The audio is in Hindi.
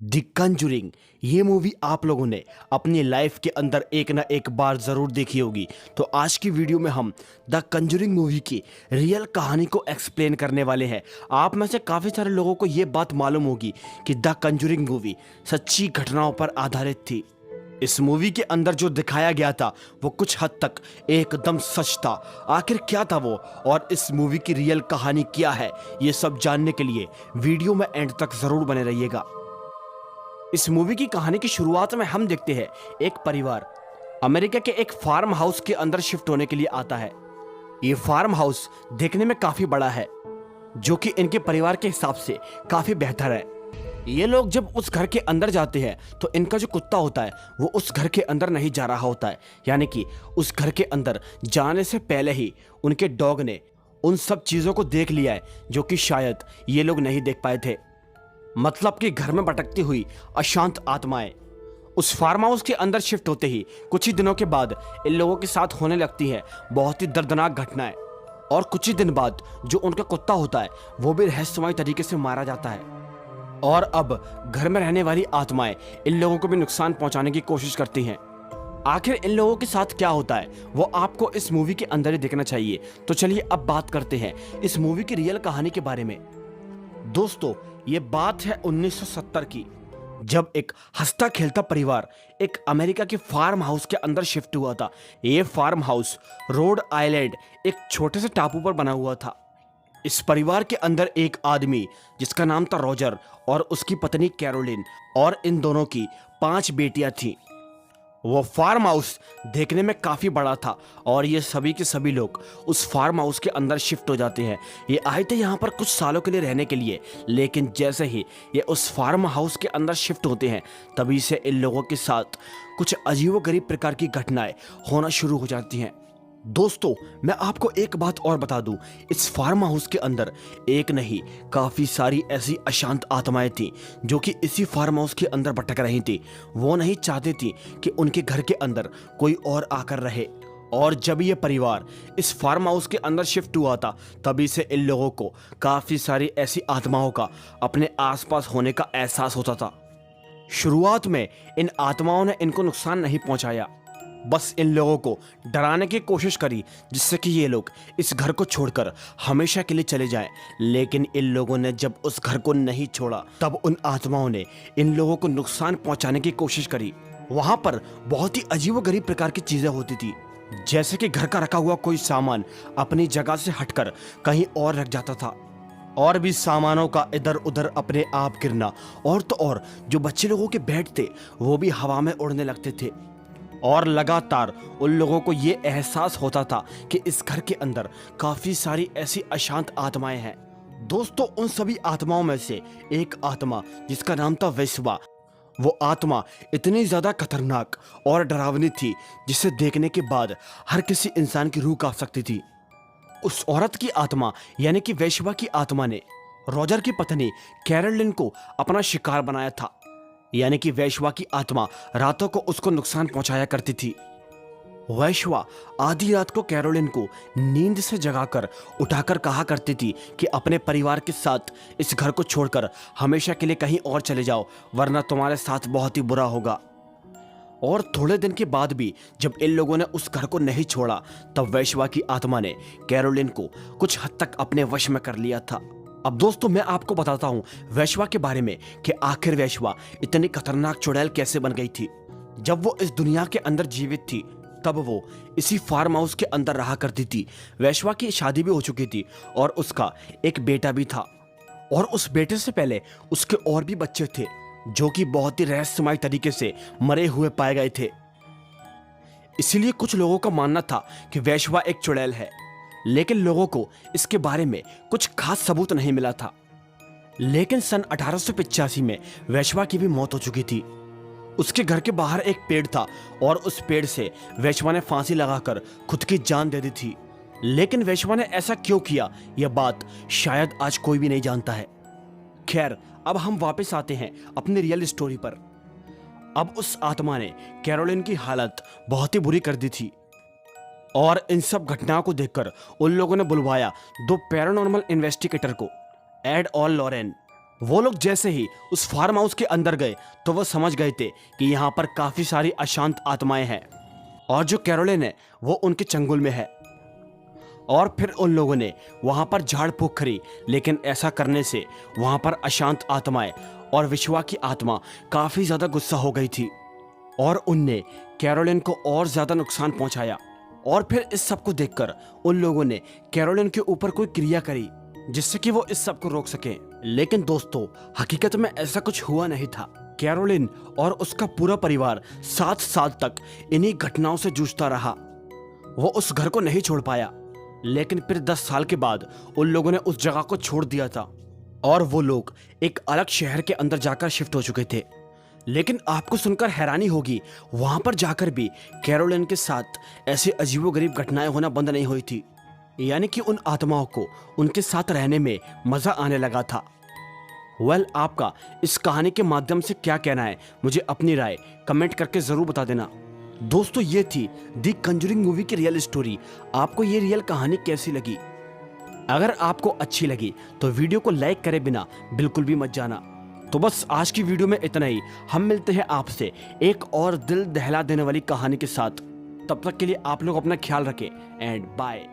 द कंजूरिंग ये मूवी आप लोगों ने अपनी लाइफ के अंदर एक ना एक बार ज़रूर देखी होगी। तो आज की वीडियो में हम द कंजूरिंग मूवी की रियल कहानी को एक्सप्लेन करने वाले हैं। आप में से काफ़ी सारे लोगों को ये बात मालूम होगी कि द कंजूरिंग मूवी सच्ची घटनाओं पर आधारित थी। इस मूवी के अंदर जो दिखाया गया था वो कुछ हद तक एकदम सच था। आखिर क्या था वो और इस मूवी की रियल कहानी क्या है, ये सब जानने के लिए वीडियो में एंड तक ज़रूर बने रहिएगा। इस मूवी की कहानी की शुरुआत में हम देखते हैं एक परिवार अमेरिका के एक फार्म हाउस के अंदर शिफ्ट होने के लिए आता है। ये फार्म हाउस देखने में काफी बड़ा है, जो कि इनके परिवार के हिसाब से काफी बेहतर है। ये लोग जब उस घर के अंदर जाते हैं तो इनका जो कुत्ता होता है वो उस घर के अंदर नहीं जा रहा होता है, यानी कि उस घर के अंदर जाने से पहले ही उनके डॉग ने उन सब चीजों को देख लिया है जो कि शायद ये लोग नहीं देख पाए थे। मतलब कि घर में भटकती हुई अशांत आत्माएं उस फार्म हाउस के अंदर शिफ्ट होते ही कुछ ही दिनों के बाद इन लोगों के साथ होने लगती है बहुत ही दर्दनाक घटनाएं। और कुछ ही दिन बाद जो उनका कुत्ता होता है वो भी रहस्यमय तरीके से मारा जाता है। और अब घर में रहने वाली आत्माएं इन लोगों को भी नुकसान पहुंचाने की कोशिश करती हैं। आखिर इन लोगों के साथ क्या होता है वो आपको इस मूवी के अंदर ही देखना चाहिए। तो चलिए अब बात करते हैं इस मूवी की रियल कहानी के बारे में। दोस्तों, ये बात है 1970 की, जब एक हंसता खेलता परिवार एक अमेरिका के फार्म हाउस के अंदर शिफ्ट हुआ था। ये फार्म हाउस रोड आइलैंड एक छोटे से टापू पर बना हुआ था। इस परिवार के अंदर एक आदमी जिसका नाम था रॉजर और उसकी पत्नी कैरोलिन, और इन दोनों की 5 बेटियां थीं। वो फार्म हाउस देखने में काफ़ी बड़ा था और ये सभी के सभी लोग उस फार्म हाउस के अंदर शिफ्ट हो जाते हैं। ये आए थे यहाँ पर कुछ सालों के लिए रहने के लिए, लेकिन जैसे ही ये उस फार्म हाउस के अंदर शिफ्ट होते हैं तभी से इन लोगों के साथ कुछ अजीबोगरीब प्रकार की घटनाएं होना शुरू हो जाती हैं। दोस्तों, मैं आपको एक बात और बता दूं, इस फार्म हाउस के अंदर एक नहीं काफ़ी सारी ऐसी अशांत आत्माएं थीं जो कि इसी फार्म हाउस के अंदर भटक रही थी। वो नहीं चाहती थी कि उनके घर के अंदर कोई और आकर रहे। और जब ये परिवार इस फार्म हाउस के अंदर शिफ्ट हुआ था तभी से इन लोगों को काफ़ी सारी ऐसी आत्माओं का अपने आसपास होने का एहसास होता था। शुरुआत में इन आत्माओं ने इनको नुकसान नहीं पहुंचाया, बस इन लोगों को डराने की कोशिश करी जिससे कि ये लोग इस घर को छोड़कर हमेशा के लिए चले जाएं। लेकिन इन लोगों ने जब उस घर को नहीं छोड़ा तब उन आत्माओं ने इन लोगों को नुकसान पहुंचाने की कोशिश करी। वहां पर बहुत ही अजीबोगरीब प्रकार की चीजें होती थी, जैसे कि घर का रखा हुआ कोई सामान अपनी जगह से हटकर कहीं और रख जाता था, और भी सामानों का इधर उधर अपने आप गिरना, और तो और जो बच्चे लोगों के बेड थे वो भी हवा में उड़ने लगते थे। और लगातार उन लोगों को ये एहसास होता था कि इस घर के अंदर काफ़ी सारी ऐसी अशांत आत्माएं हैं। दोस्तों, उन सभी आत्माओं में से एक आत्मा जिसका नाम था वेश्वा, वो आत्मा इतनी ज़्यादा खतरनाक और डरावनी थी जिसे देखने के बाद हर किसी इंसान की रूह कांप सकती थी। उस औरत की आत्मा यानी कि वेश्वा की आत्मा ने रॉजर की पत्नी कैरोलिन को अपना शिकार बनाया था। यानी कि वैश्वा की आत्मा रातों को उसको नुकसान पहुंचाया करती थी। वैश्वा आधी रात को कैरोलिन को नींद से जगाकर उठाकर कहा करती थी कि अपने परिवार के साथ इस घर को छोड़कर हमेशा के लिए कहीं और चले जाओ, वरना तुम्हारे साथ बहुत ही बुरा होगा। और थोड़े दिन के बाद भी जब इन लोगों ने उस घर को नहीं छोड़ा तब वैश्वा की आत्मा ने कैरोलिन को कुछ हद तक अपने वश में कर लिया था। अब दोस्तों, मैं आपको बताता हूँ वैश्वा के बारे में कि आखिर वैश्वा इतनी खतरनाक चुड़ैल कैसे बन गई थी। जब वो इस दुनिया के अंदर जीवित थी तब वो इसी फार्म हाउस के अंदर रहा करती थी। वैश्वा की शादी भी हो चुकी थी और उसका एक बेटा भी था, और उस बेटे से पहले उसके और भी बच्चे थे जो कि बहुत ही रहस्यमय तरीके से मरे हुए पाए गए थे। इसीलिए कुछ लोगों का मानना था कि वैश्वा एक चुड़ैल है, लेकिन लोगों को इसके बारे में कुछ खास सबूत नहीं मिला था। लेकिन सन 1885 में वैश्वा की भी मौत हो चुकी थी। उसके घर के बाहर एक पेड़ था और उस पेड़ से वैश्वा ने फांसी लगाकर खुद की जान दे दी थी। लेकिन वैश्वा ने ऐसा क्यों किया यह बात शायद आज कोई भी नहीं जानता है। खैर, अब हम वापस आते हैं अपनी रियल स्टोरी पर। अब उस आत्मा ने कैरोलिन की हालत बहुत ही बुरी कर दी थी, और इन सब घटनाओं को देखकर उन लोगों ने बुलवाया 2 पैरानॉर्मल इन्वेस्टिगेटर को, एड और लॉरेन। वो लोग जैसे ही उस फार्म हाउस के अंदर गए तो वो समझ गए थे कि यहाँ पर काफी सारी अशांत आत्माएं हैं और जो कैरोलिन है वो उनके चंगुल में है। और फिर उन लोगों ने वहां पर झाड़ फूक करी, लेकिन ऐसा करने से वहां पर अशांत आत्माएं और विश्वा की आत्मा काफी ज्यादा गुस्सा हो गई थी और उनने कैरोलिन को और ज्यादा नुकसान पहुंचाया। और फिर इस सब को देखकर उन लोगों ने कैरोलिन के ऊपर कोई क्रिया करी जिससे कि वो इस सब को रोक सके। लेकिन दोस्तों, हकीकत में ऐसा कुछ हुआ नहीं था। कैरोलिन और उसका पूरा परिवार 7 साल तक इन्हीं घटनाओं से जूझता रहा। वो उस घर को नहीं छोड़ पाया, लेकिन फिर 10 साल के बाद उन लोगों ने उस जगह को छोड़ दिया था और वो लोग एक अलग शहर के अंदर जाकर शिफ्ट हो चुके थे। लेकिन आपको सुनकर हैरानी होगी, वहां पर जाकर भी कैरोलिन के साथ ऐसी अजीबोगरीब घटनाएं होना बंद नहीं हुई थी। यानी कि उन आत्माओं को उनके साथ रहने में मजा आने लगा था। आपका इस कहानी के माध्यम से क्या कहना है, मुझे अपनी राय कमेंट करके जरूर बता देना। दोस्तों, ये थी दी कंजरिंग मूवी की रियल स्टोरी। आपको ये रियल कहानी कैसी लगी? अगर आपको अच्छी लगी तो वीडियो को लाइक करे बिना बिल्कुल भी मत जाना। तो बस आज की वीडियो में इतना ही। हम मिलते हैं आपसे एक और दिल दहला देने वाली कहानी के साथ। तब तक के लिए आप लोग अपना ख्याल रखें एंड बाय।